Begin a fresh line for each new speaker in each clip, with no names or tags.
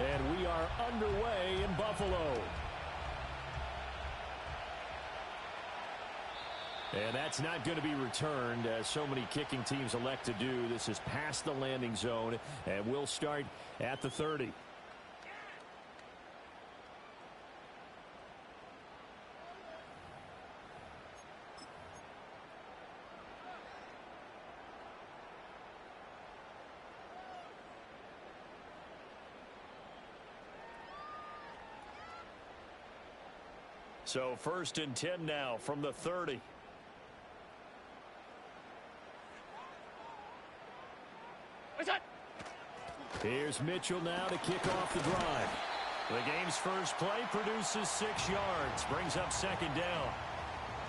And we are underway in Buffalo. And that's not going to be returned, as so many kicking teams elect to do. This is past the landing zone, and we'll start at the 30. So 1st and 10 now from the 30. Here's Mitchell now to kick off the drive. The game's first play produces 6 yards, brings up 2nd down.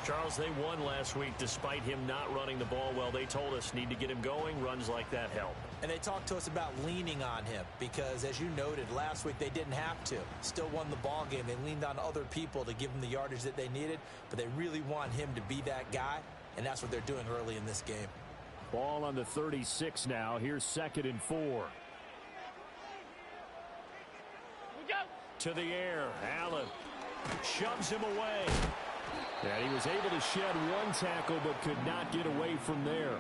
Charles, they won last week despite him not running the ball well. They told us need to get him going. Runs like that help.
And they talked to us about leaning on him because, as you noted, last week they didn't have to. Still won the ball game. They leaned on other people to give them the yardage that they needed, but they really want him to be that guy, and that's what they're doing early in this game.
Ball on the 36 now. Here's 2nd and 4. To the air. Allen shoves him away. And he was able to shed 1 tackle but could not get away from there.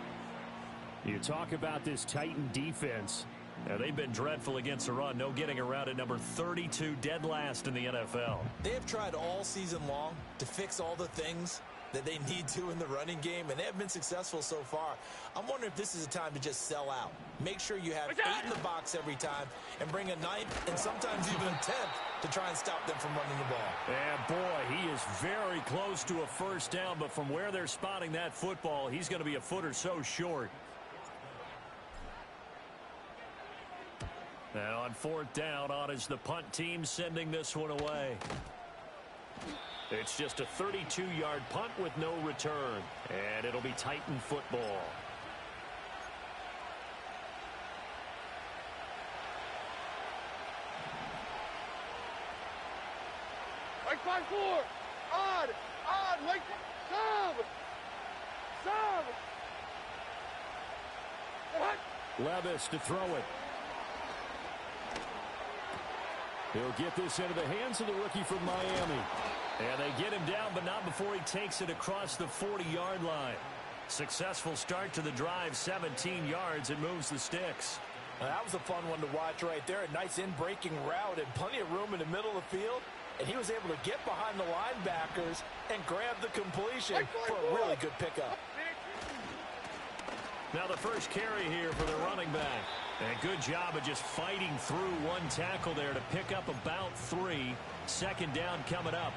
You talk about this Titan defense. Now, they've been dreadful against the run. No getting around at number 32, dead last in the NFL.
They have tried all season long to fix all the things that they need to in the running game, and they have been successful so far. I'm wondering if this is a time to just sell out. Make sure you have 8 in the box every time and bring a 9th and sometimes even a 10th to try and stop them from running the ball.
And boy, he is very close to a 1st down, but from where they're spotting that football, he's going to be a foot or so short. Now on 4th down, on is the punt team sending this one away. It's just a 32-yard punt with no return. And it'll be Titan football.
Right 5-4. Odd. Right. Sub. What?
Levis to throw it. He'll get this into the hands of the rookie from Miami. And they get him down, but not before he takes it across the 40-yard line. Successful start to the drive, 17 yards. It moves the sticks.
Now, that was a fun one to watch right there. A nice in-breaking route and plenty of room in the middle of the field. And he was able to get behind the linebackers and grab the completion for a really good pickup.
Now the first carry here for the running back. And good job of just fighting through 1 tackle there to pick up about 3. 2nd down coming up.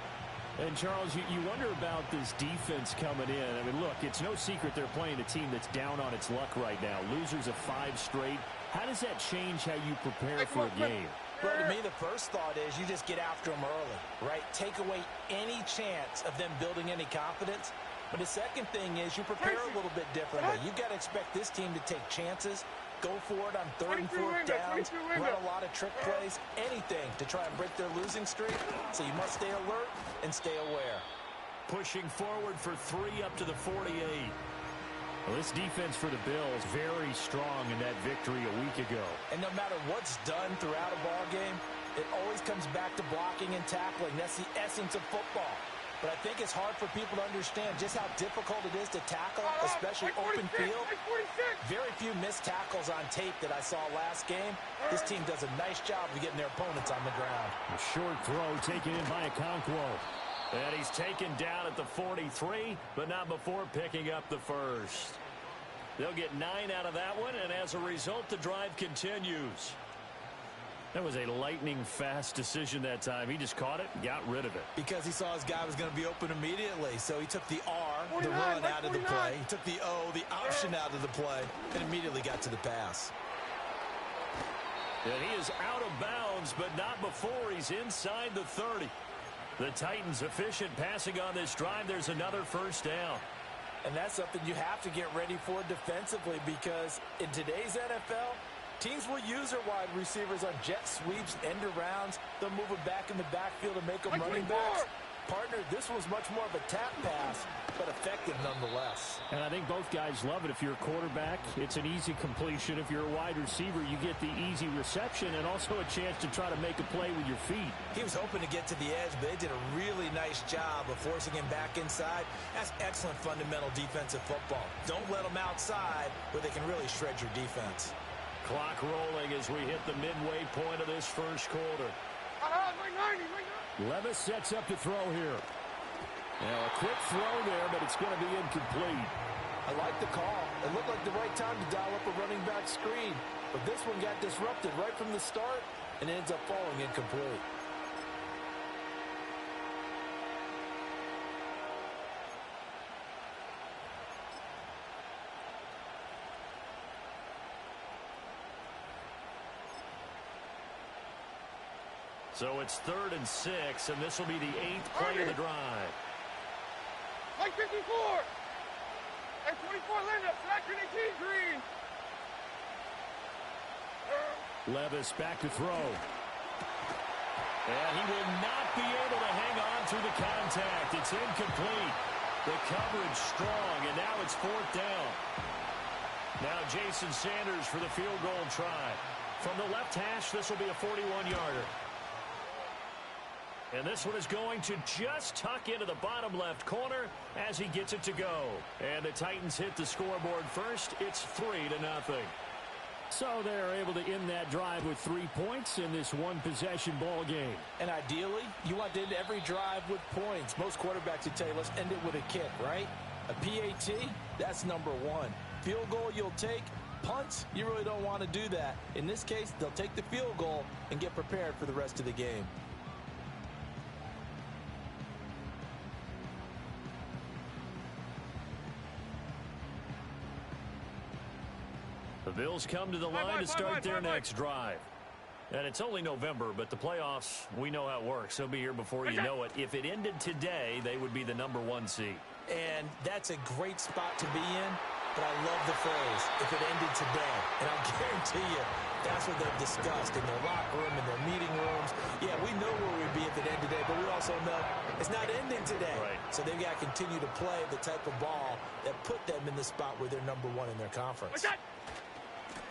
And, Charles, you wonder about this defense coming in. I mean, look, it's no secret they're playing a team that's down on its luck right now. Losers of 5 straight. How does that change how you prepare for a game?
Well, to me, the first thought is you just get after them early, right? Take away any chance of them building any confidence. But the second thing is you prepare a little bit differently. You've got to expect this team to take chances, go for it on 3rd and 4th downs, run a lot of trick plays, anything to try and break their losing streak. So you must stay alert and stay aware.
Pushing forward for 3 up to the 48. Well, this defense for the Bills very strong in that victory a week ago.
And no matter what's done throughout a ball game, it always comes back to blocking and tackling. That's the essence of football. But I think it's hard for people to understand just how difficult it is to tackle, especially open field. Very few missed tackles on tape that I saw last game. This team does a nice job of getting their opponents on the ground.
A short throw taken in by Okonkwo. And he's taken down at the 43, but not before picking up the 1st. They'll get 9 out of that one, and as a result, the drive continues. That was a lightning-fast decision that time. He just caught it and got rid of it.
Because he saw his guy was going to be open immediately. So he took the R, the run, out of the play. He took the O, the option, out of the play, and immediately got to the pass.
And he is out of bounds, but not before he's inside the 30. The Titans efficient passing on this drive. There's another 1st down.
And that's something you have to get ready for defensively, because in today's NFL, teams will use their wide receivers on jet sweeps, end arounds. They'll move them back in the backfield and make them running backs. Partner, this was much more of a tap pass, but effective nonetheless.
And I think both guys love it. If you're a quarterback, it's an easy completion. If you're a wide receiver, you get the easy reception and also a chance to try to make a play with your feet.
He was hoping to get to the edge, but they did a really nice job of forcing him back inside. That's excellent fundamental defensive football. Don't let them outside where they can really shred your defense.
Clock rolling as we hit the midway point of this first quarter. Levis sets up to throw here. Now a quick throw there, but it's going to be incomplete.
I like the call. It looked like the right time to dial up a running back screen. But this one got disrupted right from the start and ends up falling incomplete.
So it's 3rd and 6, and this will be the 8th play of the drive.
Like 54. And 24 lineup. Traction and key green.
Levis back to throw. And he will not be able to hang on through the contact. It's incomplete. The coverage strong, and now it's 4th down. Now Jason Sanders for the field goal try. From the left hash, this will be a 41-yarder. And this one is going to just tuck into the bottom left corner as he gets it to go. And the Titans hit the scoreboard first. It's 3-0. So they're able to end that drive with 3 points in this one-possession ball game.
And ideally, you want to end every drive with points. Most quarterbacks would tell you, let's end it with a kick, right? A PAT, that's number 1. Field goal you'll take. Punts, you really don't want to do that. In this case, they'll take the field goal and get prepared for the rest of the game.
The Bills come to the line to start their next drive. And it's only November, but the playoffs, we know how it works. They'll be here before you know it. If it ended today, they would be the number 1 seed.
And that's a great spot to be in, but I love the phrase, if it ended today. And I'll guarantee you, that's what they've discussed in their locker room, in their meeting rooms. Yeah, we know where we'd be if it ended today, but we also know it's not ending today.
Right.
So they've got to continue to play the type of ball that put them in the spot where they're number 1 in their conference.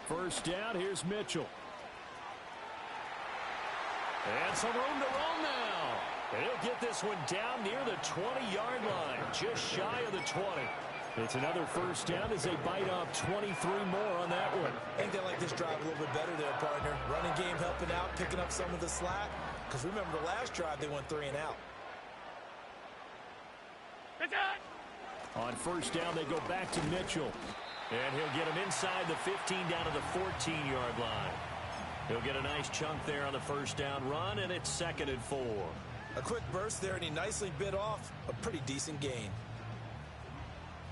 First down, here's Mitchell. And some room to roll now. And he'll get this one down near the 20-yard line, just shy of the 20. It's another first down as they bite off 23 more on that one.
I think they like this drive a little bit better there, partner. Running game helping out, picking up some of the slack. Because remember, the last drive, they went 3 and out.
On first down, they go back to Mitchell. And he'll get him inside the 15 down to the 14-yard line. He'll get a nice chunk there on the first down run, and it's 2nd and 4.
A quick burst there, and he nicely bit off a pretty decent gain.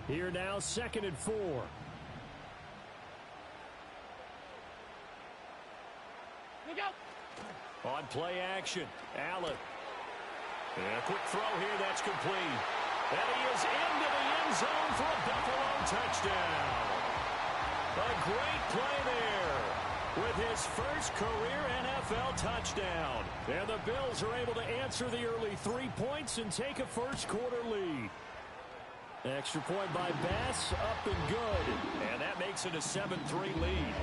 Here now, 2nd and 4. On play action, Allen. And a quick throw here, that's complete. And he is into the end zone for a Buffalo touchdown. A great play there with his first career NFL touchdown. And the Bills are able to answer the early 3 points and take a first quarter lead. Extra point by Bass, up and good. And that makes it a 7-3 lead.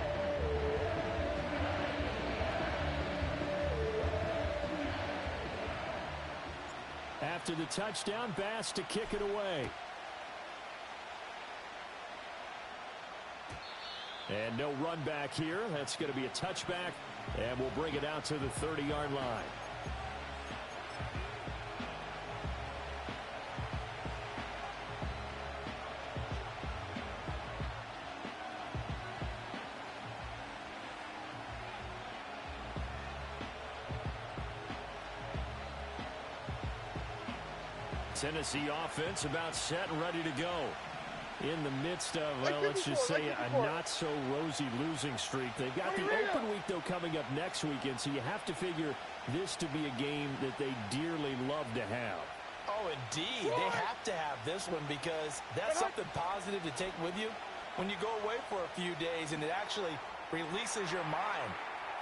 After the touchdown, Bass to kick it away. And no run back here. That's going to be a touchback, and we'll bring it out to the 30-yard line. Tennessee offense about set and ready to go. In the midst of, well, let's just say a not-so-rosy losing streak. They've got the open week, though, coming up next weekend, so you have to figure this to be a game that they dearly love to have.
Oh, indeed. They have to have this one because that's something positive to take with you when you go away for a few days, and it actually releases your mind.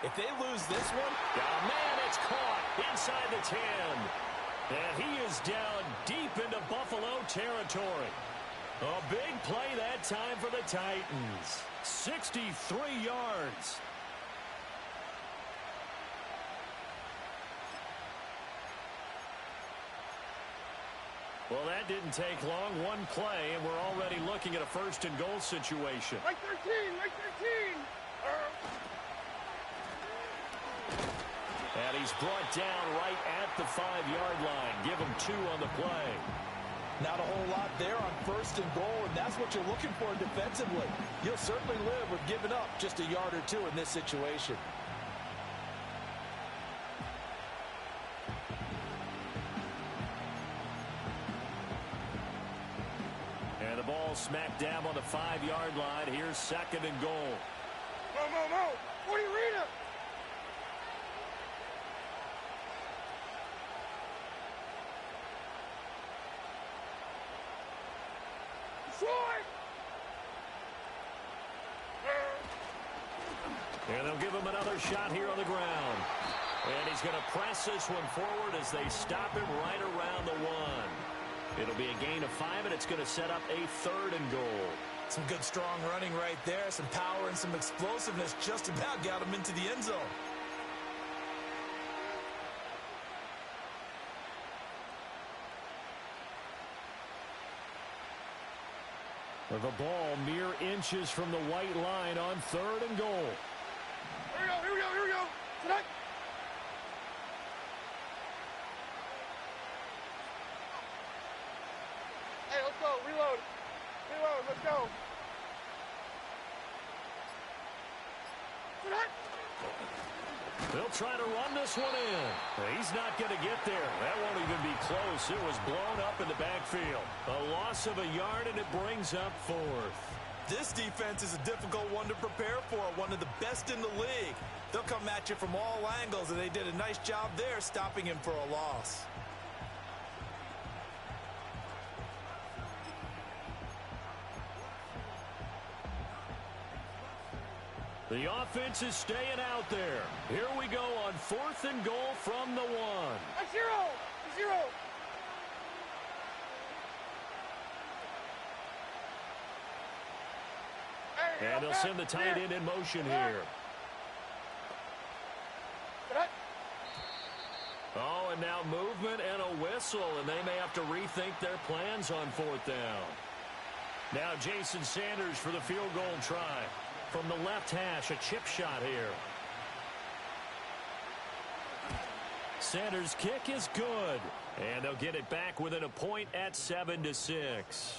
If they lose this one,
oh, man, it's caught inside the 10. And he is down deep into Buffalo territory. A big play that time for the Titans. 63 yards. Well, that didn't take long. One play, and we're already looking at a first-and-goal situation.
Like 13, like 13.
And he's brought down right at the 5-yard line. Give him 2 on the play.
Not a whole lot there on first and goal, and that's what you're looking for defensively. You'll certainly live with giving up just a yard or 2 in this situation.
And the ball smack dab on the 5-yard line. Here's second and goal.
Mo. 40 Rita.
And they'll give him another shot here on the ground. And he's going to press this one forward as they stop him right around the 1. It'll be a gain of 5, and it's going to set up a third and goal.
Some good, strong running right there. Some power and some explosiveness just about got him into the end zone.
The ball mere inches from the white line on third and goal.
Here we go. Tonight. Hey, let's go. Reload, let's go. Tonight.
They'll try to run this one in. He's not going to get there. That won't even be close. It was blown up in the backfield. A loss of a yard, and it brings up 4th.
This defense is a difficult one to prepare for, one of the best in the league. They'll come at you from all angles, and they did a nice job there stopping him for a loss.
The offense is staying out there. Here we go on 4th and goal from the 1.
A zero. Hey,
And they'll send the tight end in motion here. Oh, and now movement and a whistle, and they may have to rethink their plans on 4th down. Now Jason Sanders for the field goal try. From the left hash, a chip shot here. Sanders' kick is good. And they'll get it back within a point at 7-6.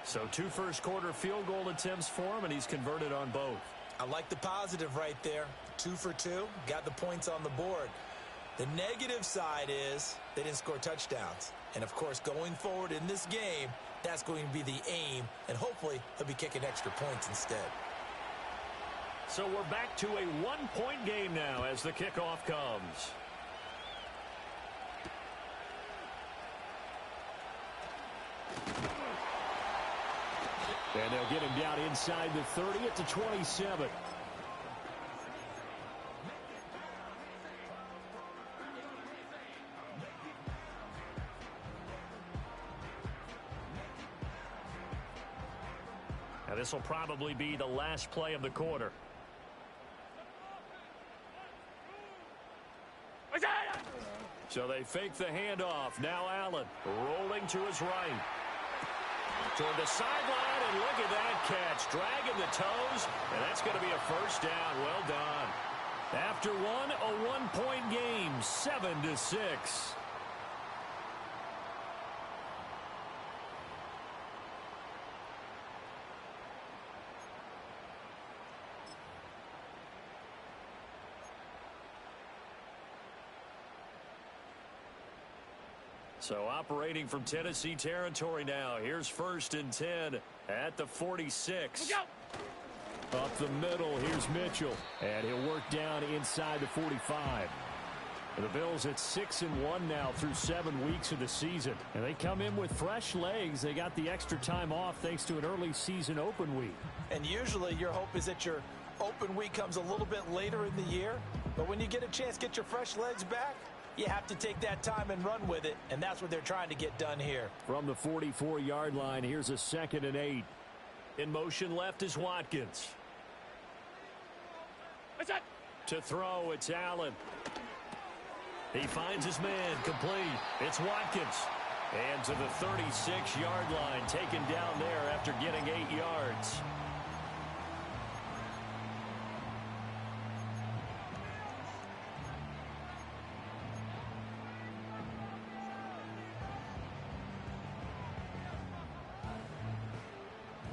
So 2 first-quarter field goal attempts for him, and he's converted on both.
I like the positive right there. 2 for 2, got the points on the board. The negative side is they didn't score touchdowns. And, of course, going forward in this game, that's going to be the aim, and hopefully he'll be kicking extra points instead.
So we're back to a 1-point game now as the kickoff comes. And they'll get him down inside the 30 at the 27. Now this will probably be the last play of the quarter. So they fake the handoff. Now Allen rolling to his right. Toward the sideline, and look at that catch. Dragging the toes, and that's going to be a first down. Well done. After one, a 1-point game, 7-6. So operating from Tennessee territory now. Here's 1st and 10 at the 46. Up the middle, here's Mitchell. And he'll work down inside the 45. The Bills at 6-1 now through 7 weeks of the season. And they come in with fresh legs. They got the extra time off thanks to an early season open week.
And usually your hope is that your open week comes a little bit later in the year. But when you get a chance to get your fresh legs back, You have to take that time and run with it, and that's what they're trying to get done here.
From the 44-yard line, here's a 2nd and 8. In motion left is Watkins.
What's that?
To throw, it's Allen. He finds his man, complete. It's Watkins. And to the 36-yard line, taken down there after getting 8 yards.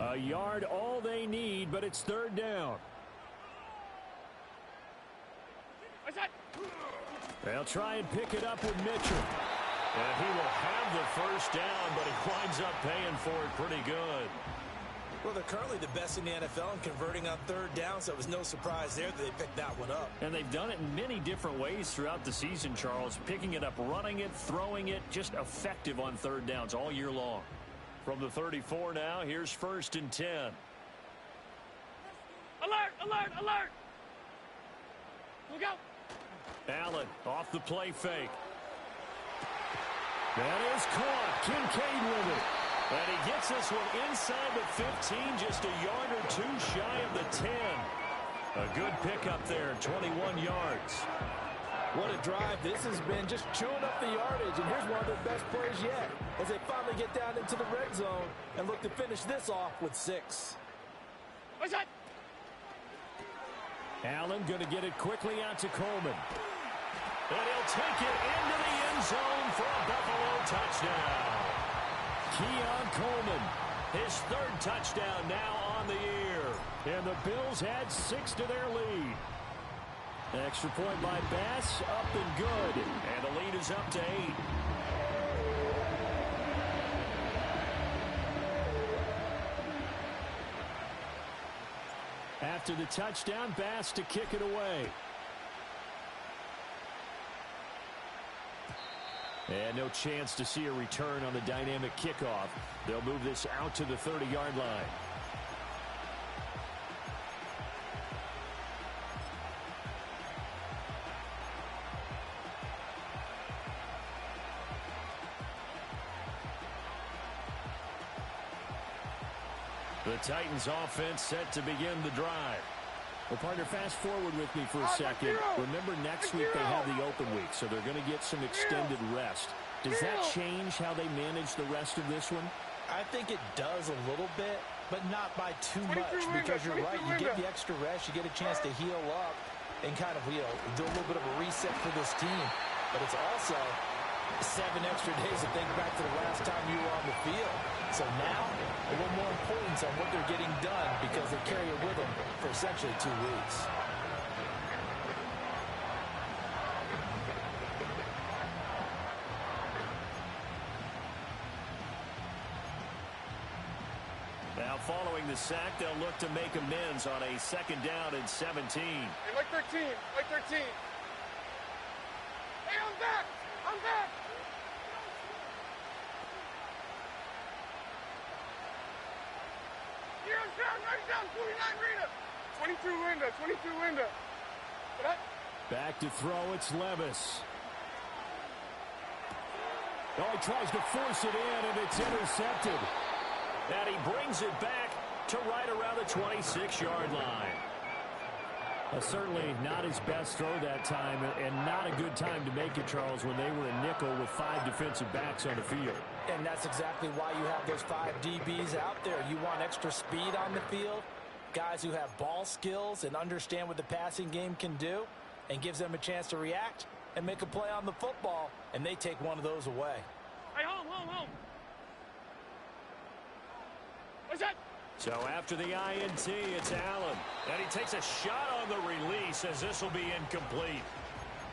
A yard, all they need, but it's 3rd down.
What's that?
They'll try and pick it up with Mitchell. And he will have the 1st down, but he winds up paying for it pretty good.
Well, they're currently the best in the NFL in converting on 3rd down, so it was no surprise there that they picked that one up.
And they've done it in many different ways throughout the season, Charles. Picking it up, running it, throwing it, just effective on 3rd downs all year long. From the 34 now, here's 1st and 10.
Alert, alert, alert! Look out!
Allen off the play fake. That is caught. Kincaid with it. And he gets this one inside the 15, just a yard or 2 shy of the 10. A good pickup there, 21 yards.
What a drive this has been, just chewing up the yardage, and here's one of their best plays yet as they finally get down into the red zone and look to finish this off with 6.
What's that?
Allen going to get it quickly out to Coleman. And he'll take it into the end zone for a Buffalo touchdown. Keon Coleman, his 3rd touchdown now on the year. And the Bills had 6 to their lead. Extra point by Bass, up and good. And the lead is up to 8. After the touchdown, Bass to kick it away. And no chance to see a return on the dynamic kickoff. They'll move this out to the 30-yard line. The Titans offense set to begin the drive. Well, partner, fast forward with me for a second. Remember, next week they have the open week, so they're going to get some extended rest. Does that change how they manage the rest of this one?
I think it does a little bit, but not by too much, because you're right. You get the extra rest, you get a chance to heal up and kind of, do a little bit of a reset for this team. But it's also 7 extra days to think back to the last time you were on the field. So now, a little more importance on what they're getting done because they carry it with them for essentially 2 weeks.
Now, following the sack, they'll look to make amends on a 2nd down and 17.
Hey, like 13, like 13. Hey, I'm back! I'm back! Here, I'm down, right down, 49 Rita! 22 Linda, 22 Linda.
Back to throw, it's Levis. Oh, he tries to force it in, and it's intercepted. And he brings it back to right around the 26-yard line. Certainly not his best throw that time, and not a good time to make it, Charles, when they were a nickel with 5 defensive backs on the field.
And that's exactly why you have those 5 DBs out there. You want extra speed on the field, guys who have ball skills and understand what the passing game can do, and gives them a chance to react and make a play on the football, and they take one of those away.
Hey, home. What's that?
So after the INT, it's Allen. And he takes a shot on the release as this will be incomplete.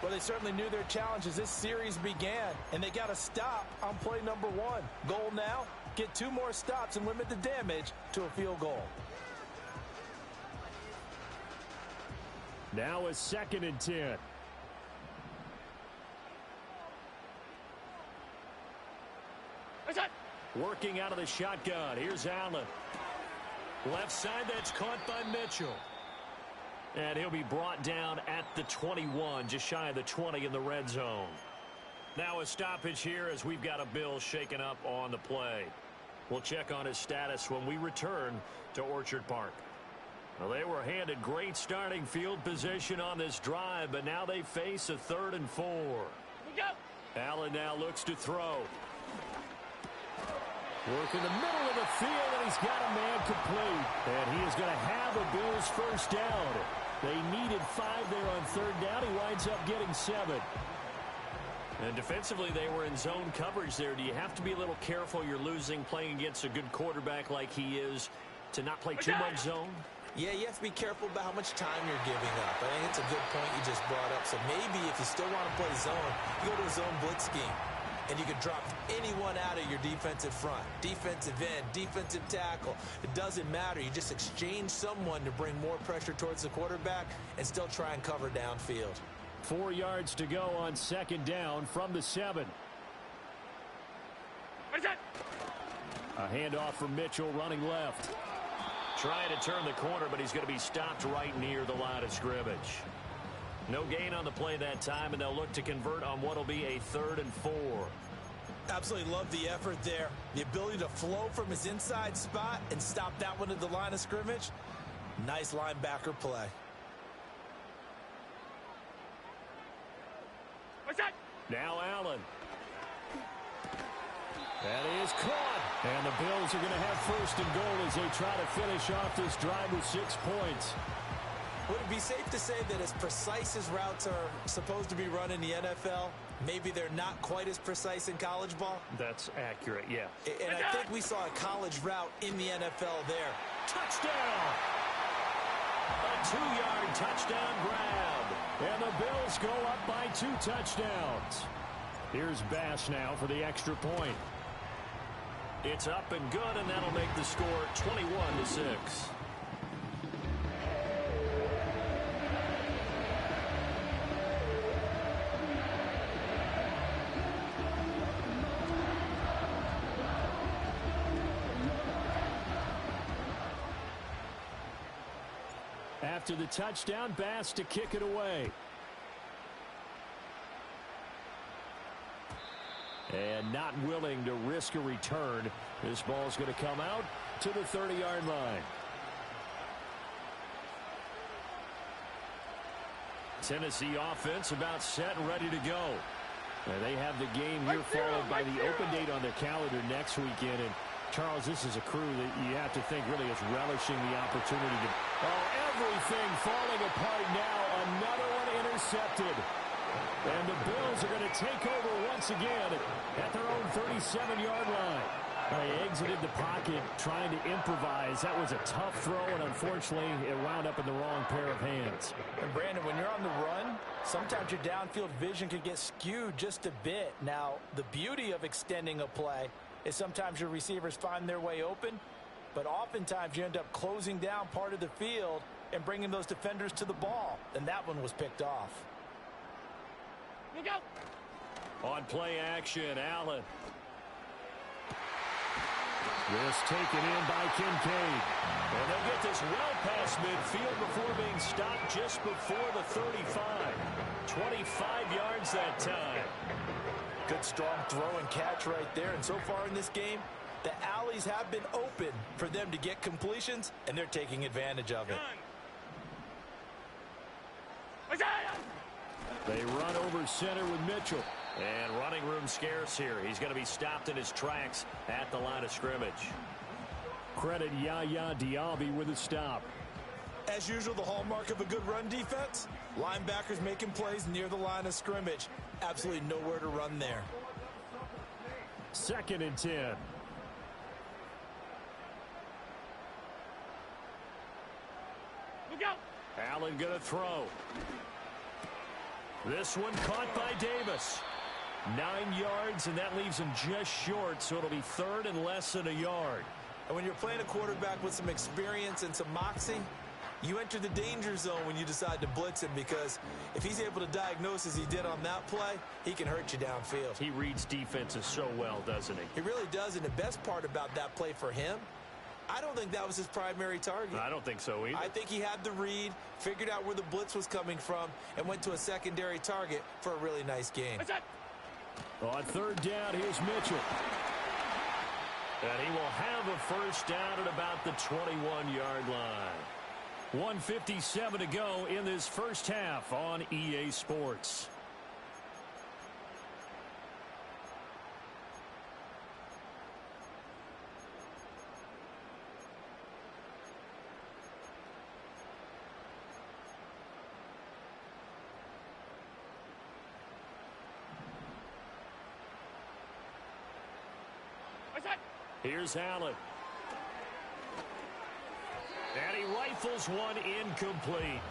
Well, they certainly knew their challenge as this series began, and they got a stop on play number 1. Goal now, get 2 more stops and limit the damage to a field goal.
Now a 2nd and 10.
What's that?
Working out of the shotgun. Here's Allen. Left side, that's caught by Mitchell. And he'll be brought down at the 21, just shy of the 20 in the red zone. Now a stoppage here as we've got a Bill shaken up on the play. We'll check on his status when we return to Orchard Park. Well, they were handed great starting field position on this drive, but now they face a 3rd and 4. Allen now looks to throw. Work in the middle of the field, and he's got a man complete. And he is going to have a Bills first down. They needed 5 there on 3rd down. He winds up getting 7. And defensively, they were in zone coverage there. Do you have to be a little careful? You're losing playing against a good quarterback like he is to not play too much zone?
Yeah, you have to be careful about how much time you're giving up. I think it's a good point you just brought up. So maybe if you still want to play zone, you go to a zone blitz scheme. And you can drop anyone out of your defensive front. Defensive end, defensive tackle. It doesn't matter. You just exchange someone to bring more pressure towards the quarterback and still try and cover downfield.
4 yards to go on 2nd down from the 7. A handoff from Mitchell running left. Trying to turn the corner, but he's going to be stopped right near the line of scrimmage. No gain on the play that time, and they'll look to convert on what will be a 3rd and 4.
Absolutely love the effort there. The ability to flow from his inside spot and stop that one at the line of scrimmage. Nice linebacker play.
Now Allen. That is caught. And the Bills are going to have 1st and goal as they try to finish off this drive with 6 points.
Would it be safe to say that as precise as routes are supposed to be run in the NFL, maybe they're not quite as precise in college ball?
That's accurate, yeah.
And I think we saw a college route in the NFL there.
Touchdown! A 2-yard touchdown grab. And the Bills go up by 2 touchdowns. Here's Bass now for the extra point. It's up and good, and that'll make the score 21-6. After the touchdown, Bass to kick it away. And not willing to risk a return. This ball's going to come out to the 30-yard line. Tennessee offense about set and ready to go. And they have the game here followed by the open date on their calendar next weekend. And Charles, this is a crew that you have to think really is relishing the opportunity to... Oh, everything falling apart now. Another one intercepted. And the Bills are going to take over once again at their own 37-yard line. They exited the pocket trying to improvise. That was a tough throw, and unfortunately, it wound up in the wrong pair of hands.
And Brandon, when you're on the run, sometimes your downfield vision can get skewed just a bit. Now, the beauty of extending a play is sometimes your receivers find their way open, but oftentimes you end up closing down part of the field and bringing those defenders to the ball, and that one was picked off.
Look out!
On play action, Allen. This taken in by Kincaid. And they'll get this well past midfield before being stopped just before the 35. 25 yards that time.
Good strong throw and catch right there. And so far in this game, the alleys have been open for them to get completions, and they're taking advantage of it.
They run over center with Mitchell. And running room scarce here. He's going to be stopped in his tracks at the line of scrimmage. Credit Yaya Diaby with a stop.
As usual, the hallmark of a good run defense, linebackers making plays near the line of scrimmage. Absolutely nowhere to run there.
2nd and 10.
Look out!
Allen going to throw. This one caught by Davis. 9 yards, and that leaves him just short, so it'll be 3rd and less than a yard.
And when you're playing a quarterback with some experience and some moxie, you enter the danger zone when you decide to blitz him, because if he's able to diagnose as he did on that play, he can hurt you downfield.
He reads defenses so well, doesn't he?
He really does, and the best part about that play for him, I don't think that was his primary target.
I don't think so either.
I think he had the read, figured out where the blitz was coming from, and went to a secondary target for a really nice game.
On third down, here's Mitchell. And he will have a first down at about the 21-yard line. 1:57 to go in this first half on EA Sports. Here's Allen. And he rifles one incomplete.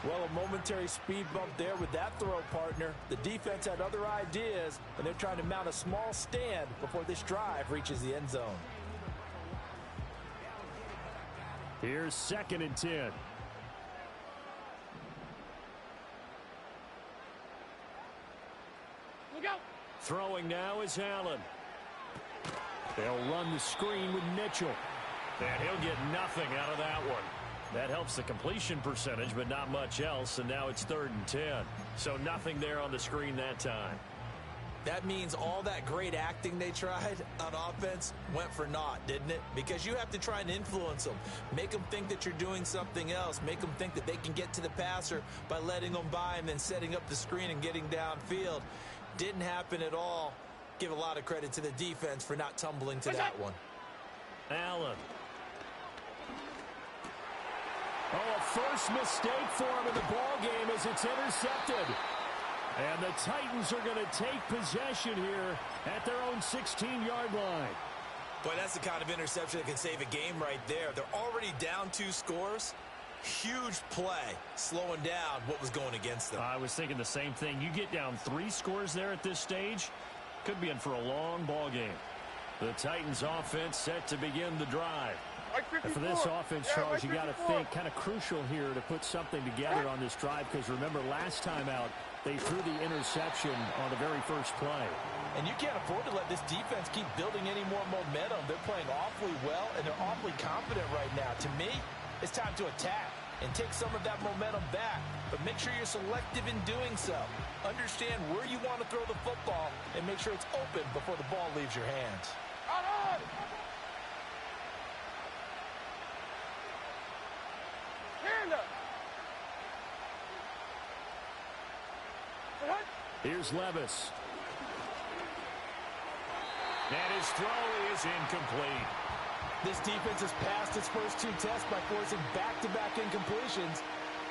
Well, a momentary speed bump there with that throw, partner. The defense had other ideas, and they're trying to mount a small stand before this drive reaches the end zone.
Here's 2nd and 10.
Look out.
Throwing now is Allen. They'll run the screen with Mitchell. And he'll get nothing out of that one. That helps the completion percentage, but not much else. And now it's 3rd and 10. So nothing there on the screen that time.
That means all that great acting they tried on offense went for naught, didn't it? Because you have to try and influence them. Make them think that you're doing something else. Make them think that they can get to the passer by letting them by and then setting up the screen and getting downfield. Didn't happen at all. Give a lot of credit to the defense for not tumbling to that one.
Allen. Oh, a first mistake for him in the ball game as it's intercepted. And the Titans are going to take possession here at their own 16-yard line.
Boy, that's the kind of interception that can save a game right there. They're already down 2 scores. Huge play, slowing down what was going against them.
I was thinking the same thing. You get down 3 scores there at this stage, could be in for a long ball game. The Titans offense set to begin the drive.
And
for this offense, Charles, you got to think kind of crucial here to put something together on this drive, because remember last time out they threw the interception on the very first play.
And you can't afford to let this defense keep building any more momentum. They're playing awfully well, and they're awfully confident right now. To me, it's time to attack and take some of that momentum back. But make sure you're selective in doing so. Understand where you want to throw the football and make sure it's open before the ball leaves your hands.
Here's Levis. And his throw is incomplete.
This defense has passed its first 2 tests by forcing back-to-back incompletions.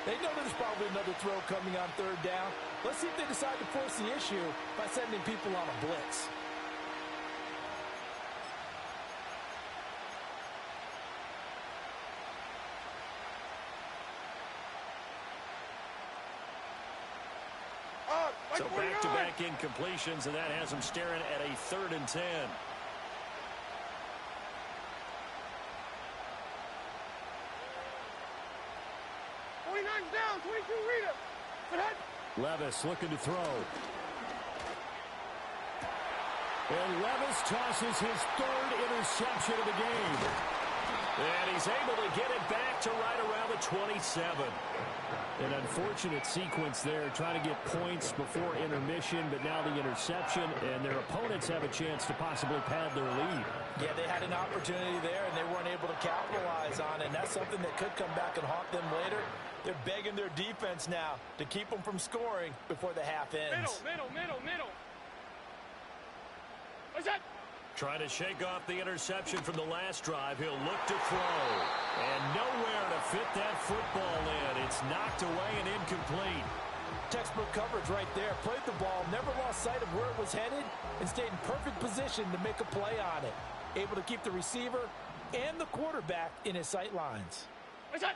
They know there's probably another throw coming on 3rd down. Let's see if they decide to force the issue by sending people on a blitz.
So back-to-back incompletions, and that has them staring at a 3rd and 10.
Down, 22, read it.
Levis looking to throw. And Levis tosses his 3rd interception of the game. And he's able to get it back to right around the 27. An unfortunate sequence there, trying to get points before intermission, but now the interception, and their opponents have a chance to possibly pad their lead.
Yeah, they had an opportunity there, and they weren't able to capitalize on it, and that's something that could come back and haunt them later. They're begging their defense now to keep them from scoring before the half ends.
Middle. What's that?
Trying to shake off the interception from the last drive. He'll look to throw. And nowhere to fit that football in. It's knocked away and incomplete.
Textbook coverage right there. Played the ball, never lost sight of where it was headed, and stayed in perfect position to make a play on it. Able to keep the receiver and the quarterback in his sight lines.
What's that?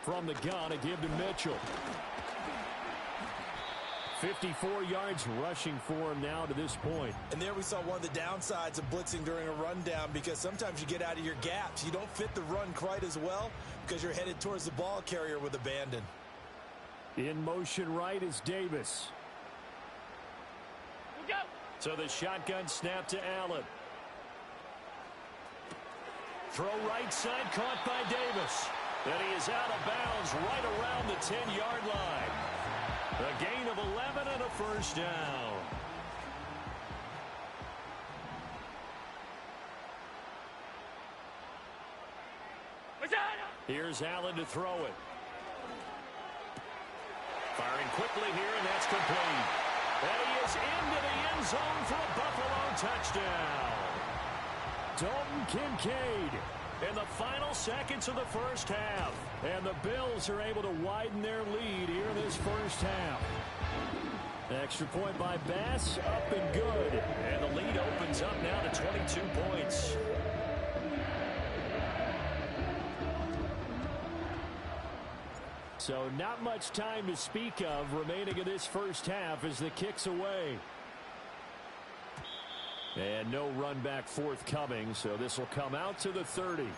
From the gun, a give to Mitchell. 54 yards rushing for him now to this point.
And there we saw one of the downsides of blitzing during a rundown, because sometimes you get out of your gaps. You don't fit the run quite as well because you're headed towards the ball carrier with abandon.
In motion right is Davis.
Go.
So the shotgun snap to Allen. Throw right side, caught by Davis. And he is out of bounds right around the 10-yard line. A gain of 11 and a first down. Here's Allen to throw it. Firing quickly here, and that's complete. And he is into the end zone for a Buffalo touchdown. Dalton Kincaid in the final seconds of the first half. And the Bills are able to widen their lead here in this first half. Extra point by Bass, up and good. And the lead opens up now to 22 points. So not much time to speak of remaining in this first half as the kick's away. And no run back forthcoming, so this will come out to the 30.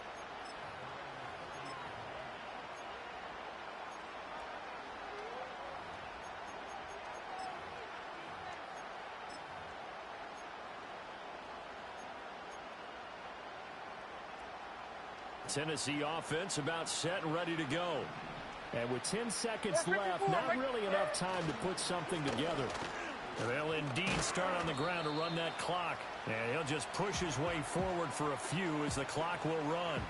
Tennessee offense about set and ready to go. And with 10 seconds left, not really enough time to put something together. And they'll indeed start on the ground to run that clock. And he'll just push his way forward for a few as the clock will run.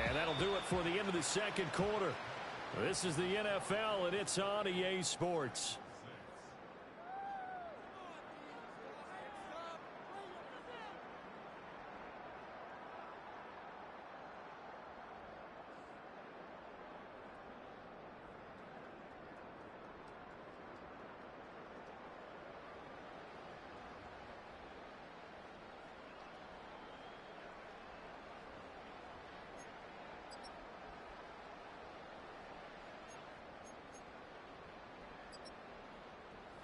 And that'll do it for the end of the second quarter. This is the NFL, and it's on EA Sports.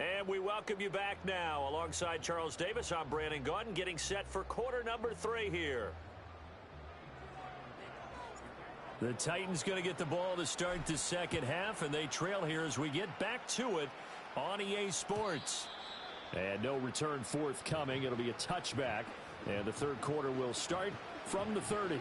And we welcome you back now. Alongside Charles Davis, I'm Brandon Gaudin, getting set for quarter number 3 here. The Titans going to get the ball to start the second half, and they trail here as we get back to it on EA Sports. And no return forthcoming. It'll be a touchback, and the third quarter will start from the 30.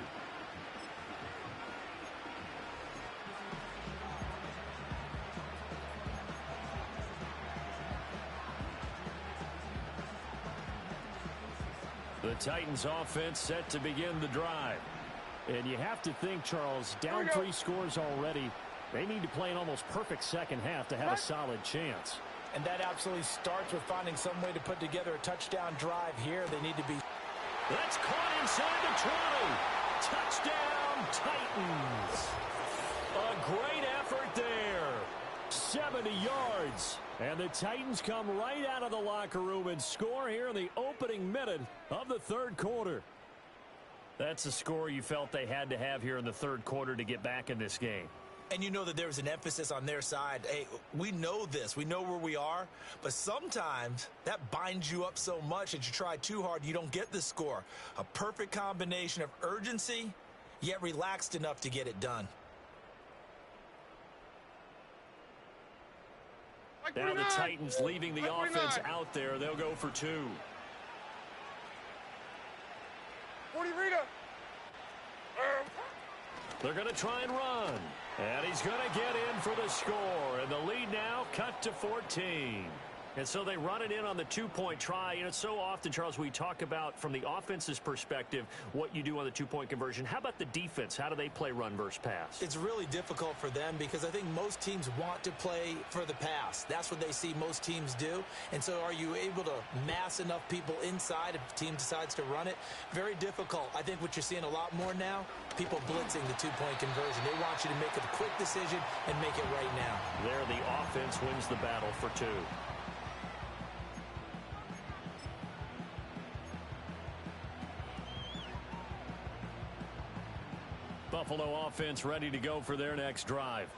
The Titans offense set to begin the drive. And you have to think, Charles, down 3 scores already. They need to play an almost perfect second half to have a solid chance.
And that absolutely starts with finding some way to put together a touchdown drive here. They need to be...
That's caught inside the 20. Touchdown, Titans. A great effort there. 70 yards. And the Titans come right out of the locker room and score here in the opening minute of the third quarter. That's a score you felt they had to have here in the third quarter to get back in this game.
And you know that there was an emphasis on their side. Hey, we know this. We know where we are. But sometimes that binds you up so much that you try too hard, you don't get the score. A perfect combination of urgency, yet relaxed enough to get it done.
Now the Titans leaving the offense out there. They'll go for 2.
40 Rita.
They're going to try and run. And he's going to get in for the score. And the lead now cut to 14. And so they run it in on the 2-point try. You know, so often, Charles, we talk about from the offense's perspective what you do on the 2-point conversion. How about the defense? How do they play run versus pass?
It's really difficult for them because I think most teams want to play for the pass. That's what they see most teams do. And so are you able to mass enough people inside if the team decides to run it? Very difficult. I think what you're seeing a lot more now, people blitzing the 2-point conversion. They want you to make a quick decision and make it right now.
There, the offense wins the battle for 2. Buffalo offense ready to go for their next drive.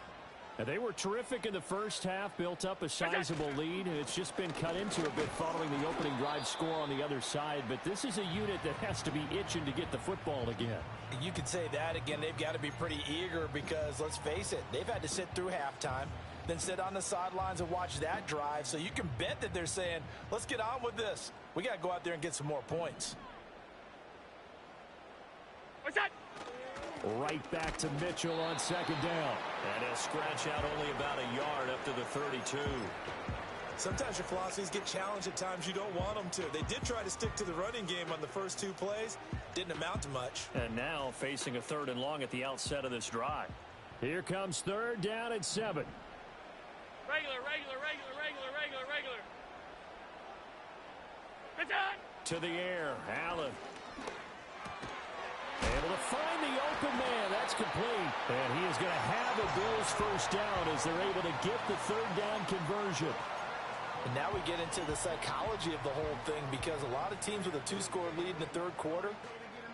And they were terrific in the first half, built up a sizable lead, and it's just been cut into a bit following the opening drive score on the other side. But this is a unit that has to be itching to get the football again.
You could say that again. They've got to be pretty eager because, let's face it, they've had to sit through halftime, then sit on the sidelines and watch that drive. So you can bet that they're saying, let's get on with this. We got to go out there and get some more points.
What's that?
Right back to Mitchell on second down. And he'll scratch out only about a yard up to the 32.
Sometimes your philosophies get challenged at times you don't want them to. They did try to stick to the running game on the first 2 plays. Didn't amount to much.
And now facing a 3rd and long at the outset of this drive. Here comes 3rd down and 7.
Regular. Good time.
To the air, Allen. Able to find the open man. That's complete. And he is going to have a Bills first down as they're able to get the 3rd down conversion.
And now we get into the psychology of the whole thing, because a lot of teams with a 2-score lead in the 3rd quarter,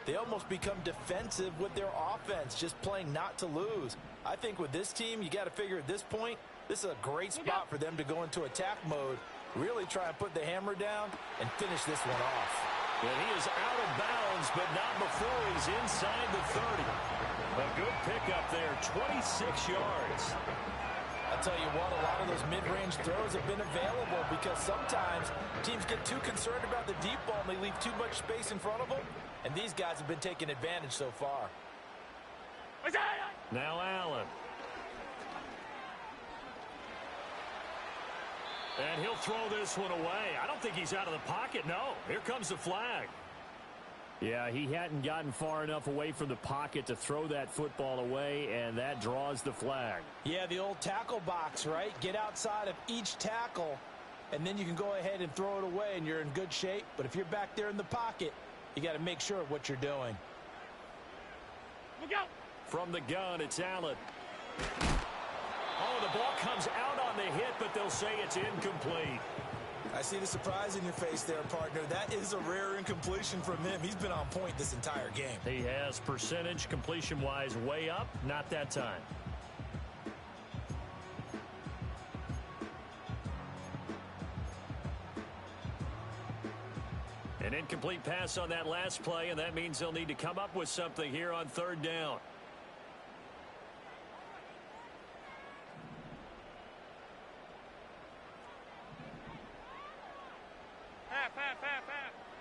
they almost become defensive with their offense, just playing not to lose. I think with this team, you got to figure at this point, this is a great spot for them to go into attack mode, really try and put the hammer down and finish this one off.
And he is out of bounds, but not before he's inside the 30. A good pickup there, 26 yards.
I'll tell you what, a lot of those mid-range throws have been available because sometimes teams get too concerned about the deep ball and they leave too much space in front of them, and these guys have been taking advantage so far.
Now Allen. And he'll throw this one away. I don't think he's out of the pocket. No, here comes the flag. Yeah, he hadn't gotten far enough away from the pocket to throw that football away, and that draws the flag.
Yeah, the old tackle box, right? Get outside of each tackle, and then you can go ahead and throw it away, and you're in good shape. But if you're back there in the pocket, you got to make sure of what you're doing.
Look out.
From the gun, it's Allen. Oh, the ball comes out on the hit, but they'll say it's incomplete.
I see the surprise in your face there, partner. That is a rare incompletion from him. He's been on point this entire game.
He has percentage completion-wise way up, not that time. An incomplete pass on that last play, and that means they'll need to come up with something here on 3rd down.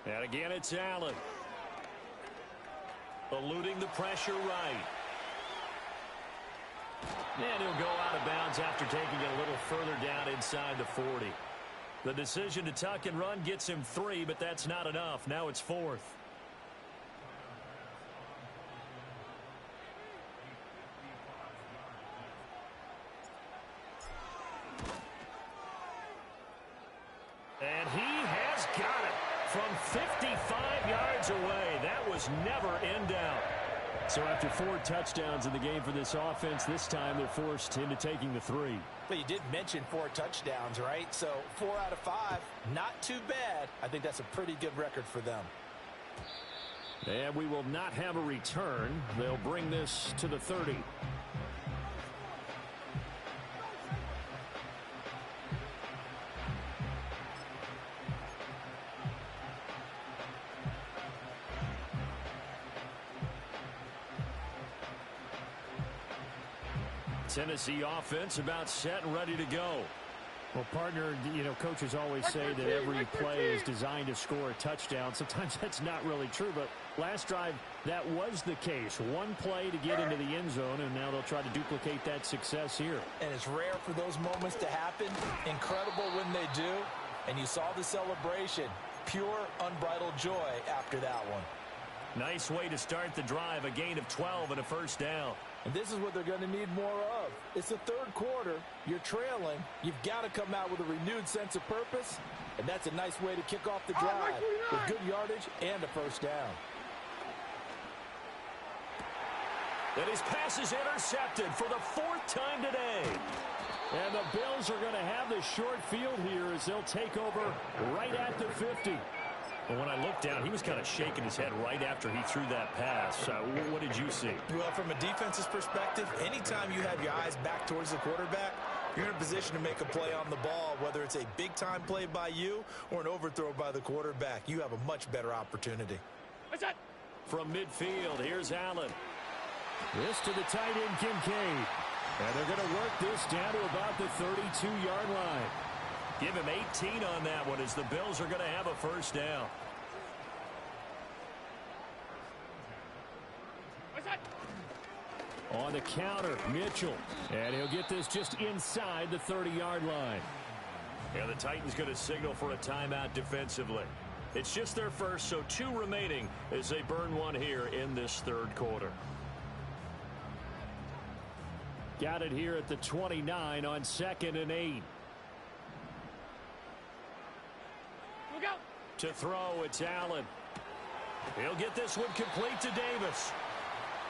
And again, it's Allen. Eluding the pressure right. And he'll go out of bounds after taking it a little further down inside the 40. The decision to tuck and run gets him 3, but that's not enough. Now it's 4th. And he has got it from 55 yards away. That was never in doubt. So after 4 touchdowns in the game for this offense, this time they're forced into taking the 3.
But you did mention 4 touchdowns, right? So 4 out of 5, not too bad. I think that's a pretty good record for them.
And we will not have a return. They'll bring this to the 30. Tennessee offense about set and ready to go. Well, partner, you know, coaches always say that every play is designed to score a touchdown. Sometimes that's not really true, but last drive, that was the case. 1 play to get into the end zone, and now they'll try to duplicate that success here.
And it's rare for those moments to happen. Incredible when they do. And you saw the celebration. Pure, unbridled joy after that one.
Nice way to start the drive, a gain of 12 and a first down.
And this is what they're going to need more of. It's the 3rd quarter. You're trailing. You've got to come out with a renewed sense of purpose. And that's a nice way to kick off the drive with good yardage and a first down.
And his pass is intercepted for the 4th time today. And the Bills are going to have the short field here as they'll take over right at the 50. Well, when I looked down, he was kind of shaking his head right after he threw that pass. What did you see?
Well, from a defense's perspective, anytime you have your eyes back towards the quarterback, you're in a position to make a play on the ball, whether it's a big-time play by you or an overthrow by the quarterback. You have a much better opportunity.
What's that?
From midfield, here's Allen. This to the tight end, Kincaid. And they're going to work this down to about the 32-yard line. Give him 18 on that one as the Bills are going to have a first down. On the counter, Mitchell. And he'll get this just inside the 30-yard line. And the Titans going to signal for a timeout defensively. It's just their first, so 2 remaining as they burn one here in this third quarter. Got it here at the 29 on 2nd and 8.
Look out.
To throw, it's Allen. He'll get this one complete to Davis.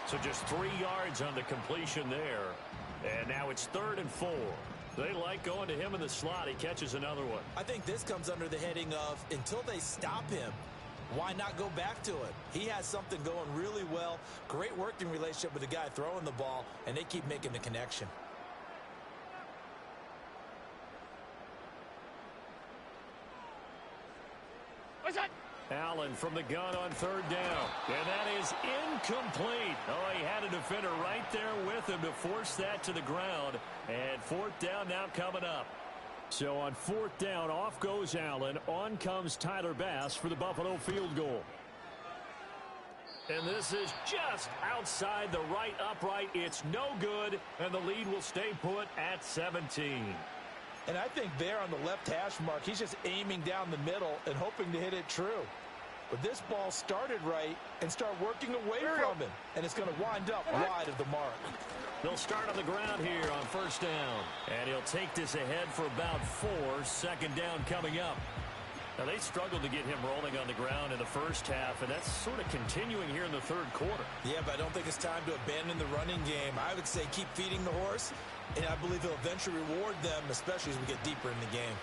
So just 3 yards on the completion there. And now it's 3rd and 4. They like going to him in the slot. He catches another one.
I think this comes under the heading of until they stop him, why not go back to it? He has something going really well. Great working relationship with the guy throwing the ball, and they keep making the connection.
What's that?
Allen from the gun on 3rd down. And that is incomplete. Oh, he had a defender right there with him to force that to the ground. And 4th down now coming up. So on 4th down, off goes Allen. On comes Tyler Bass for the Buffalo field goal. And this is just outside the right upright. It's no good, and the lead will stay put at 17.
And I think there on the left hash mark, he's just aiming down the middle and hoping to hit it true. But this ball started right and start working away from him, and it's going to wind up wide of the mark.
They'll start on the ground here on 1st down. And he'll take this ahead for about 4. 2nd down coming up. Now, they struggled to get him rolling on the ground in the first half, and that's sort of continuing here in the 3rd quarter.
Yeah, but I don't think it's time to abandon the running game. I would say keep feeding the horse, and I believe he'll eventually reward them, especially as we get deeper in the game.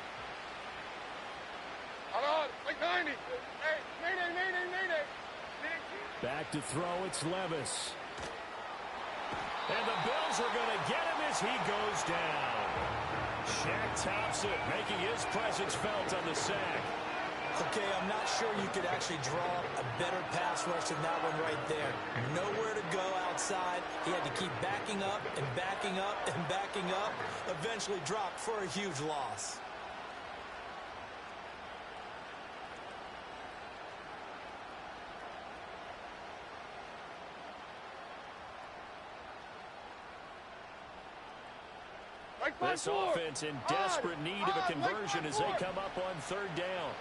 Hold on. Like 90. Hey, mayday.
Back to throw, it's Levis. And the Bills are going to get him as he goes down. Shaq tops it, making his presence felt on the sack.
Okay, I'm not sure you could actually draw a better pass rush than that one right there. Nowhere to go outside. He had to keep backing up and backing up and backing up. Eventually dropped for a huge loss.
This offense in desperate need of a conversion as they come up on 3rd down.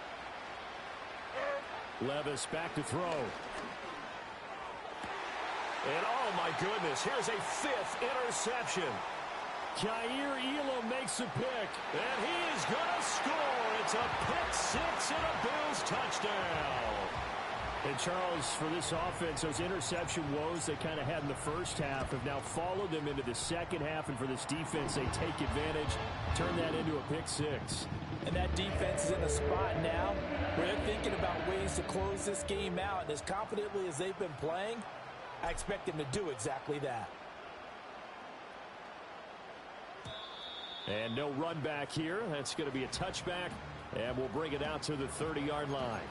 Levis back to throw. And oh my goodness, here's a 5th interception. Kaiir Elam makes a pick, and he is going to score. It's a pick 6 and a Bills touchdown. And Charles, for this offense, those interception woes they kind of had in the first half have now followed them into the second half, and for this defense, they take advantage, turn that into a pick 6.
And that defense is in a spot now where they're thinking about ways to close this game out, and as confidently as they've been playing, I expect them to do exactly that.
And no run back here. That's going to be a touchback, and we'll bring it out to the 30-yard line.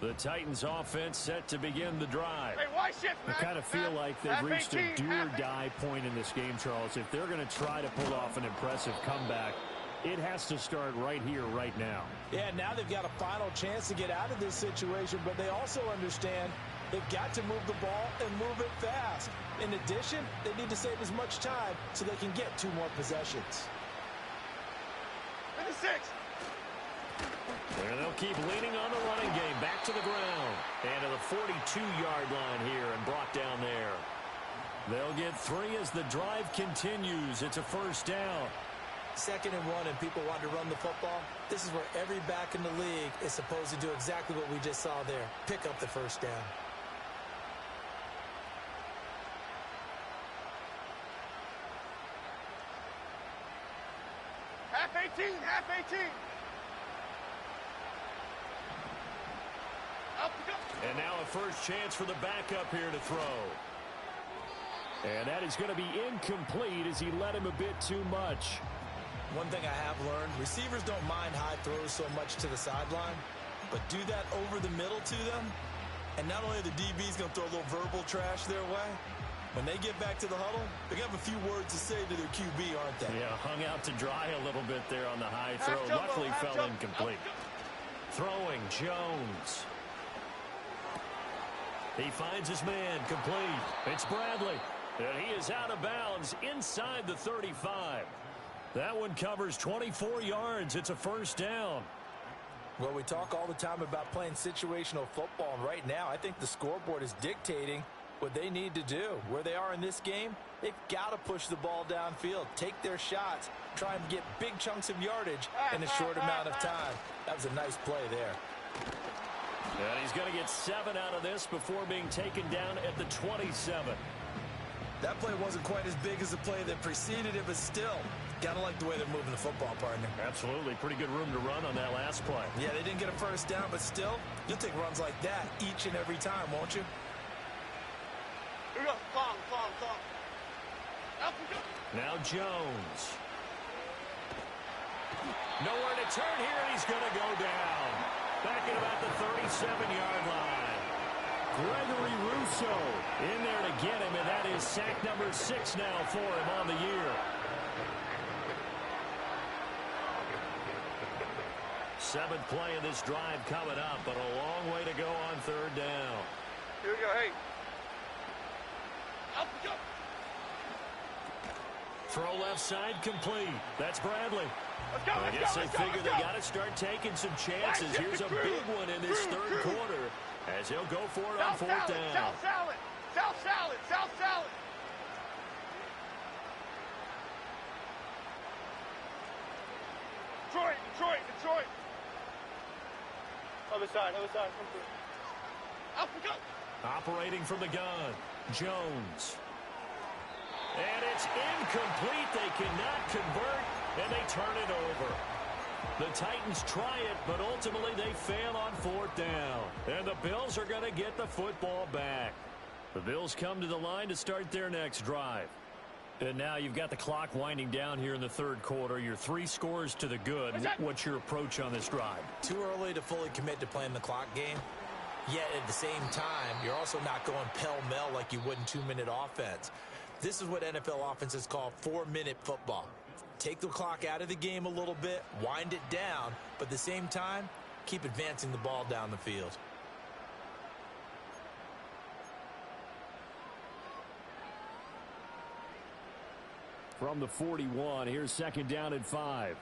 The Titans offense set to begin the drive.
Hey, why shift,
I
man?
kind of feel like they've
Half
reached a
18,
do-or-die point in this game, Charles. If they're going to try to pull off an impressive comeback, it has to start right here, right now.
Yeah, now they've got a final chance to get out of this situation, but they also understand they've got to move the ball and move it fast. In addition, they need to save as much time so they can get 2 more possessions.
56.
And they'll keep leaning on the running game. Back to the ground. And to the 42-yard line here and brought down there. They'll get 3 as the drive continues. It's a 1st down.
2nd and 1, and people want to run the football. This is where every back in the league is supposed to do exactly what we just saw there. Pick up the 1st down.
Snap 18. Out to go.
And now a first chance for the backup here to throw. And that is going to be incomplete as he led him a bit too much.
One thing I have learned, receivers don't mind high throws so much to the sideline, but do that over the middle to them, and not only are the DBs going to throw a little verbal trash their way, when they get back to the huddle, they're going to have a few words to say to their QB, aren't they?
Yeah, hung out to dry a little bit there on the high throw. Luckily fell incomplete. Throwing, Jones. He finds his man, complete. It's Bradley. And he is out of bounds inside the 35. That one covers 24 yards. It's a first down.
Well, we talk all the time about playing situational football, and right now I think the scoreboard is dictating what they need to do. Where they are in this game, they've got to push the ball downfield, take their shots, try and get big chunks of yardage in a short amount of time. That was a nice play there.
And he's going to get 7 out of this before being taken down at the 27.
That play wasn't quite as big as the play that preceded it, but still, got to like the way they're moving the football, partner.
Absolutely. Pretty good room to run on that last play.
Yeah, they didn't get a first down, but still, you'll take runs like that each and every time, won't you?
Here we go. Long. Out to go.
Now Jones. Nowhere to turn here, and he's going to go down. Back at about the 37-yard line. Gregory Rousseau in there to get him, and that is sack number 6 now for him on the year. Seventh play of this drive coming up, but a long way to go on third down.
Here we go. Hey. Out to go.
Throw left side complete. That's Bradley.
Let's go.
I guess they figure they got to start taking some chances. Here's a big one in this third quarter as he'll go for it on fourth down.
South salad. Detroit. Other side. Come through. Out we go.
Operating from the gun, Jones. And it's incomplete. They cannot convert, and they turn it over. The Titans try it, but ultimately they fail on fourth down. And the Bills are going to get the football back. The Bills come to the line to start their next drive. And now you've got the clock winding down here in the third quarter. You're 3 scores to the good. What's your approach on this drive?
Too early to fully commit to playing the clock game. Yet at the same time, you're also not going pell-mell like you would in 2-minute offense. This is what NFL offenses call 4-minute football. Take the clock out of the game a little bit, wind it down, but at the same time, keep advancing the ball down the field.
From the 41, here's second down and 5.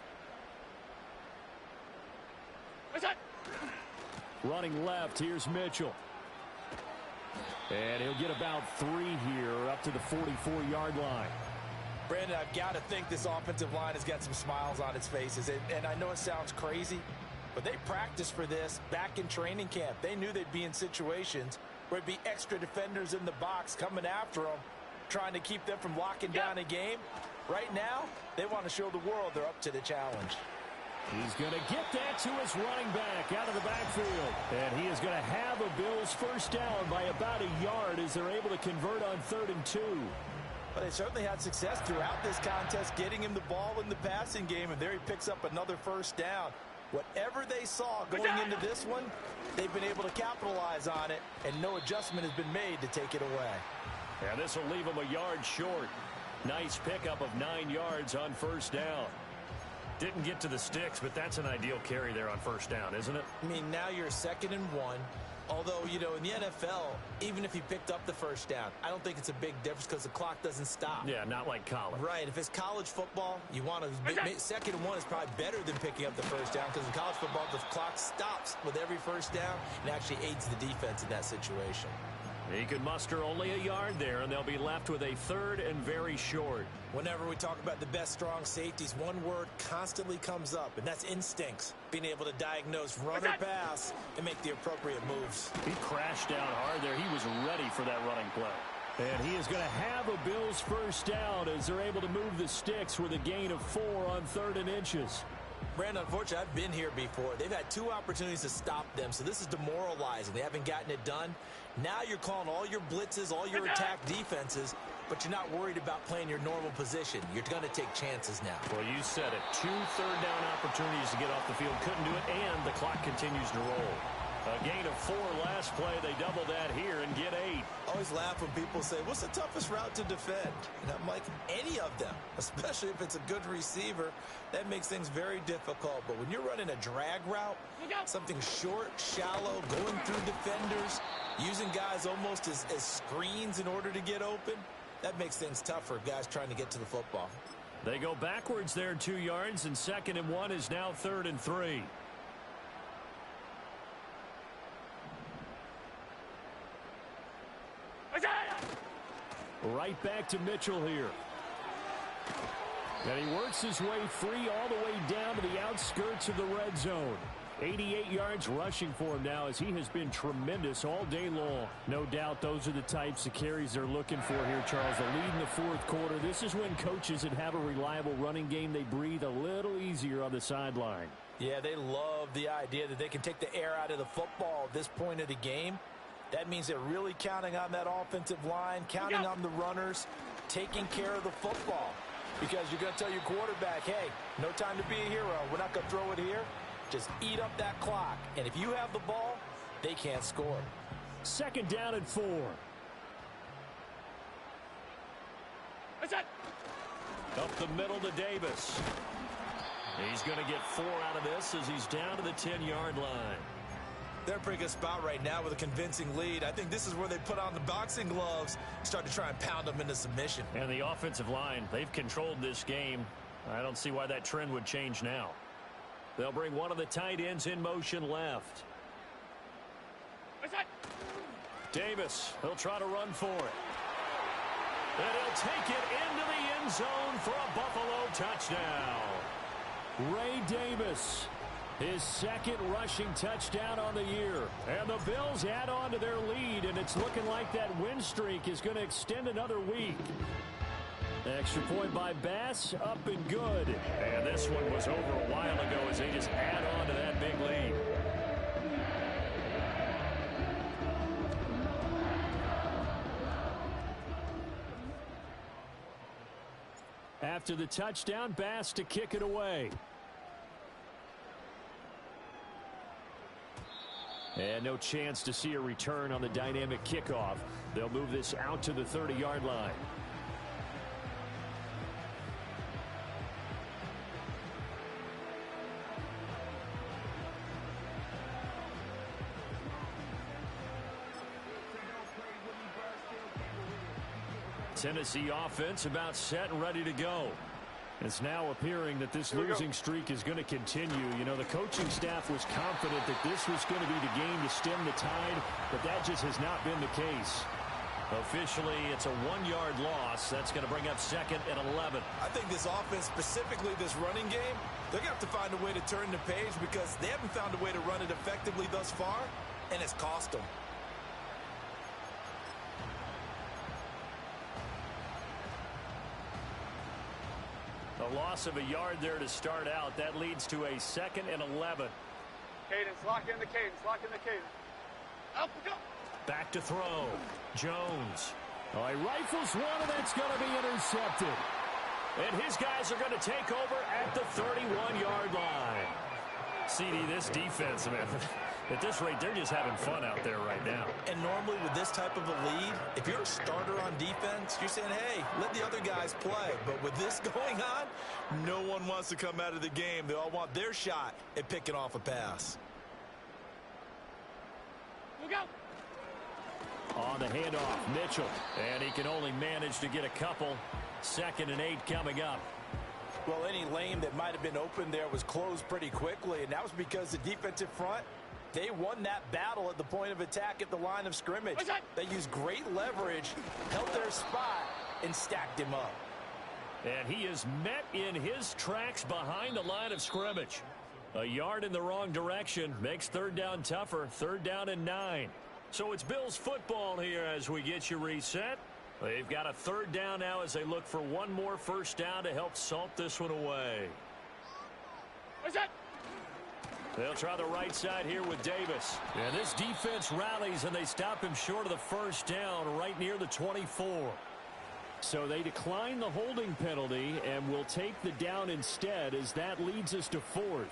What's that?
Running left, here's Mitchell. And he'll get about 3 here up to the 44-yard line.
Brandon, I've got to think this offensive line has got some smiles on its faces. And I know it sounds crazy, but they practiced for this back in training camp. They knew they'd be in situations where it'd be extra defenders in the box coming after them, trying to keep them from locking down a game. Right now, they want to show the world they're up to the challenge.
He's going to get that to his running back out of the backfield. And he is going to have a Bills first down by about a yard as they're able to convert on 3rd and 2.
But they certainly had success throughout this contest, getting him the ball in the passing game, and there he picks up another first down. Whatever they saw going into this one, they've been able to capitalize on it, and no adjustment has been made to take it away.
And this will leave him a yard short. Nice pickup of 9 yards on first down. Didn't get to the sticks, but that's an ideal carry there on first down, isn't it?
I mean, now you're 2nd and 1. Although, you know, in the NFL, even if he picked up the first down, I don't think it's a big difference because the clock doesn't stop.
Yeah, not like college.
Right. If it's college football, you want to 2nd and 1 is probably better than picking up the first down because in college football, the clock stops with every first down and actually aids the defense in that situation.
He could muster only a yard there, and they'll be left with a 3rd and very short.
Whenever we talk about the best strong safeties, one word constantly comes up, and that's instincts. Being able to diagnose run or pass and make the appropriate moves.
He crashed down hard there. He was ready for that running play. And he is going to have a Bills first down as they're able to move the sticks with a gain of 4 on 3rd and inches.
Brandon, unfortunately, I've been here before. They've had 2 opportunities to stop them, so this is demoralizing. They haven't gotten it done. Now you're calling all your blitzes, all your attack defenses, but you're not worried about playing your normal position. You're going to take chances now.
Well, you said it. 2 third-down opportunities to get off the field. Couldn't do it, and the clock continues to roll. A gain of 4 last play. They double that here and get 8.
I always laugh when people say, what's the toughest route to defend? And I'm like, any of them, especially if it's a good receiver. That makes things very difficult. But when you're running a drag route, something short, shallow, going through defenders, using guys almost as screens in order to get open, that makes things tough for guys trying to get to the football.
They go backwards there 2 yards, and 2nd and 1 is now 3rd and 3. Right back to Mitchell here. And he works his way free all the way down to the outskirts of the red zone. 88 yards rushing for him now as he has been tremendous all day long. No doubt those are the types of carries they're looking for here, Charles. The lead in the 4th quarter. This is when coaches that have a reliable running game, they breathe a little easier on the sideline.
Yeah, they love the idea that they can take the air out of the football at this point of the game. That means they're really counting on that offensive line, counting on the runners, taking care of the football. Because you're going to tell your quarterback, hey, no time to be a hero. We're not going to throw it here. Just eat up that clock. And if you have the ball, they can't score.
2nd down and 4. Up the middle to Davis. He's going to get 4 out of this as he's down to the 10-yard line.
They're in a pretty good spot right now with a convincing lead. I think this is where they put on the boxing gloves, start to try and pound them into submission.
And the offensive line, they've controlled this game. I don't see why that trend would change now. They'll bring one of the tight ends in motion left. Davis, he'll try to run for it. And he'll take it into the end zone for a Buffalo touchdown. Ray Davis, his 2nd rushing touchdown on the year. And the Bills add on to their lead, and it's looking like that win streak is going to extend another week. Extra point by Bass, up and good. And this one was over a while ago as they just add on to that big lead. After the touchdown, Bass to kick it away. And no chance to see a return on the dynamic kickoff. They'll move this out to the 30-yard line. Tennessee offense about set and ready to go. It's now appearing that this losing streak is going to continue. You know, the coaching staff was confident that this was going to be the game to stem the tide, but that just has not been the case. Officially, it's a 1-yard loss. That's going to bring up 2nd and 11.
I think this offense, specifically this running game, they're going to have to find a way to turn the page because they haven't found a way to run it effectively thus far, and it's cost them.
A loss of a yard there to start out. That leads to a 2nd and 11.
Cadence, lock in the cadence, lock in the cadence. Up, go.
Back to throw. Jones. Oh, he rifles one, and that's going to be intercepted. And his guys are going to take over at the 31-yard line. CD, this defense, man, at this rate, they're just having fun out there right now.
And normally with this type of a lead, if you're a starter on defense, you're saying, hey, let the other guys play. But with this going on, no one wants to come out of the game. They all want their shot at picking off a pass.
Look out.
On the handoff, Mitchell. And he can only manage to get a couple. 2nd and 8 coming up.
Well, any lane that might have been open there was closed pretty quickly, and that was because the defensive front, they won that battle at the point of attack at the line of scrimmage. They used great leverage, held their spot, and stacked him up.
And he is met in his tracks behind the line of scrimmage. A yard in the wrong direction makes 3rd down tougher. 3rd down and 9. So it's Bills football here as we get you reset. They've got a 3rd down now as they look for one more first down to help salt this one away. They'll try the right side here with Davis. And this defense rallies, and they stop him short of the first down right near the 24. So they decline the holding penalty and will take the down instead, as that leads us to fourth.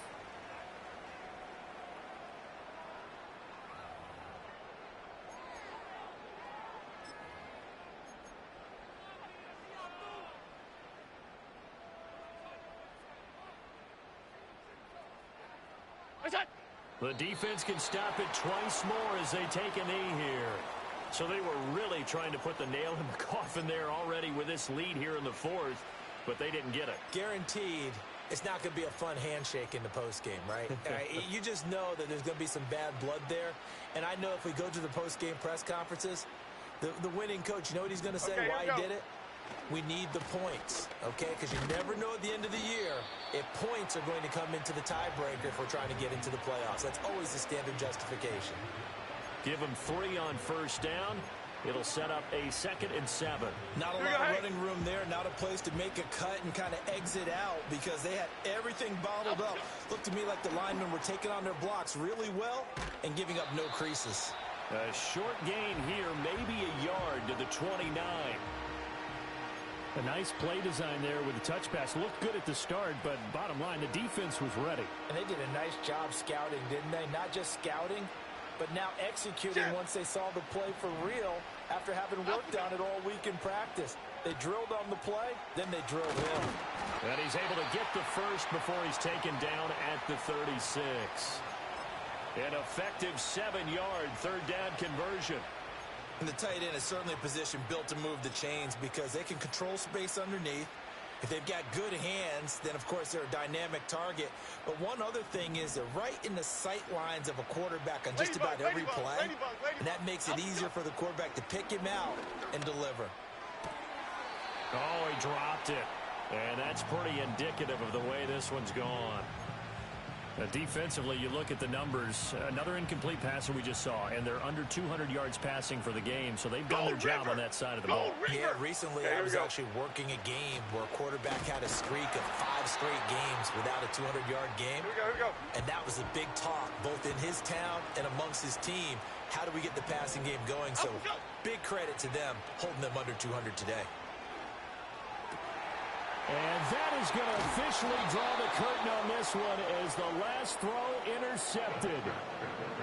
The defense can stop it twice more as they take a knee here. So they were really trying to put the nail in the coffin there already with this lead here in the fourth, but they didn't get it.
Guaranteed it's not going to be a fun handshake in the postgame, right? You just know that there's going to be some bad blood there. And I know if we go to the postgame press conferences, the winning coach, you know what he's going to say, why he did it? We need the points, okay? Because you never know at the end of the year if points are going to come into the tiebreaker if we're trying to get into the playoffs. That's always the standard justification.
Give them 3 on first down. It'll set up a 2nd and 7.
Not a lot of running room there, not a place to make a cut and kind of exit out because they had everything bottled up. Looked to me like the linemen were taking on their blocks really well and giving up no creases.
A short gain here, maybe a yard to the 29. A nice play design there with the touch pass. Looked good at the start, but bottom line, the defense was ready.
And they did a nice job scouting, didn't they? Not just scouting, but now executing once they saw the play for real after having worked on it all week in practice. They drilled on the play, then they drilled in.
And he's able to get the first before he's taken down at the 36. An effective 7-yard third down conversion.
And the tight end is certainly a position built to move the chains because they can control space underneath. If they've got good hands, then, of course, they're a dynamic target. But one other thing is they're right in the sight lines of a quarterback on just about every play. And that makes it easier for the quarterback to pick him out and deliver.
Oh, he dropped it. And that's pretty indicative of the way this one's gone. Defensively, you look at the numbers. Another incomplete passer we just saw, and they're under 200 yards passing for the game, so they've done their job on that side of the ball.
Yeah, recently I was actually working a game where a quarterback had a streak of 5 straight games without a 200-yard game.
Here we go.
And that was a big talk, both in his town and amongst his team. How do we get the passing game going? So big credit to them, holding them under 200 today.
And that is going to officially draw the curtain on this one as the last throw intercepted.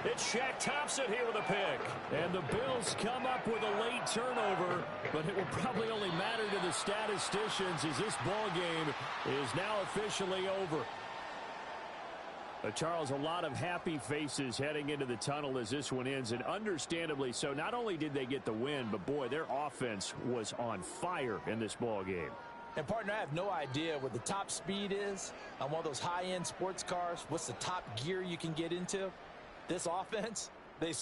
It's Shaq Thompson here with a pick. And the Bills come up with a late turnover, but it will probably only matter to the statisticians as this ball game is now officially over. Charles, a lot of happy faces heading into the tunnel as this one ends, and understandably so. Not only did they get the win, but boy, their offense was on fire in this ball game.
And, partner, I have no idea what the top speed is on one of those high-end sports cars. What's the top gear you can get into? This offense, they